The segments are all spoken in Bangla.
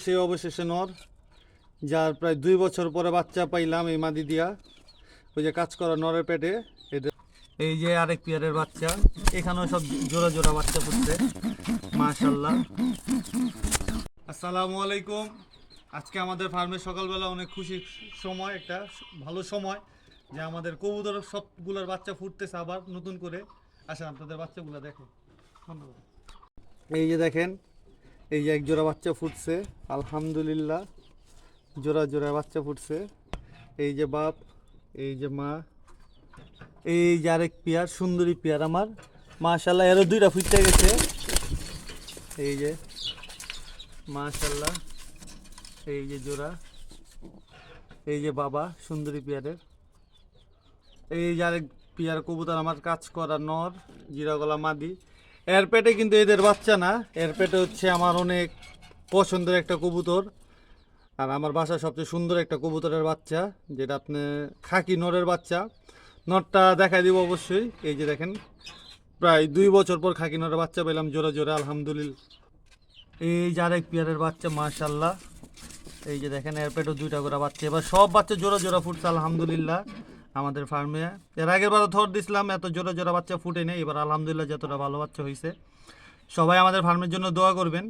সেই অবশেষে নর, যার প্রায় 2 বছর পরে বাচ্চা পাইলাম এই মাদি দিয়া। ওই যে কাজ করা নরের পেটে এদের। এই যে আরেক পেয়ারের বাচ্চা, এখানেও সব জোড়া জোড়া বাচ্চা ফুটছে মাশাআল্লাহ। আসসালামু আলাইকুম। আজকে আমাদের ফার্মে সকালবেলা অনেক খুশির সময়, একটা ভালো সময় যে আমাদের কবুতর সবগুলোর বাচ্চা ফুটতেছে আবার নতুন করে। আসেন আপনাদের বাচ্চাগুলো দেখো। এই যে দেখেন, এই যে এক জোড়া বাচ্চা ফুটছে আলহামদুলিল্লাহ, জোড়া জোড়া বাচ্চা ফুটছে। এই যে বাপ, এই যে মা, এই যে আরেক পেয়ার সুন্দরী পেয়ার আমার মাশাআল্লাহ, এরও 2টা ফুটতে গেছে। এই যে মাশাআল্লাহ, এই যে জোড়া, এই যে বাবা সুন্দরী পেয়ারের। এই যে আরেক পেয়ার কবুতর আমার কাজ করা নর, জিরা গলা মাদি। এর পেটে কিন্তু এদের বাচ্চা না, এর পেটে হচ্ছে আমার অনেক পছন্দের একটা কবুতর, আর আমার বাসার সবচেয়ে সুন্দর একটা কবুতরের বাচ্চা, যেটা আপনি খাকি নরের বাচ্চা। নরটা দেখাই দিব অবশ্যই। এই যে দেখেন, প্রায় 2 বছর পর খাকি নরের বাচ্চা পেলাম জোড়া জোড়া আলহামদুলিল্লাহ। এই যে আরেক পেয়ারের বাচ্চা মাশাআল্লাহ, এই যে দেখেন এর পেটও 2টা করে বাচ্চা। এবার সব বাচ্চা জোড়া জোড়া ফুটছে আলহামদুলিল্লাহ আমাদের ফার্মে। এর আগের বারও থর দিছিলাম, এত জোড়া জোড়া বাচ্চা ফুটে নেই। এবার আলহামদুলিল্লাহ যতটা ভালো বাচ্চা হয়েছে। সবাই আমাদের ফার্মের জন্য দোয়া করবেন।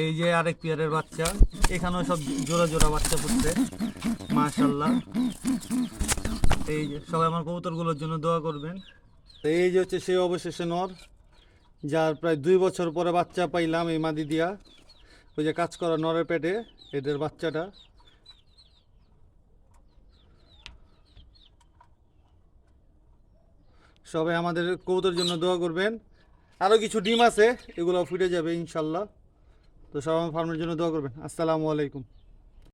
এই যে আরেক পেয়ারের বাচ্চা, এখানেও সব জোড়া জোড়া বাচ্চা ফুটছে মাশাআল্লাহ। এই যে সবাই আমার কবুতরগুলোর জন্য দোয়া করবেন। এই যে হচ্ছে সেই অবশেষে নর, যার প্রায় 2 বছর পরে বাচ্চা পাইলাম এই মাদি দিয়া। ওই যে কাজ করা নরের পেটে এদের বাচ্চাটা। সবাই আমাদের কবুতরের জন্য দোয়া করবেন। আরও কিছু ডিম আছে, এগুলো ফুটে যাবে ইনশাল্লাহ। তো সবাই আমার ফার্মের জন্য দোয়া করবেন। আসসালামু আলাইকুম।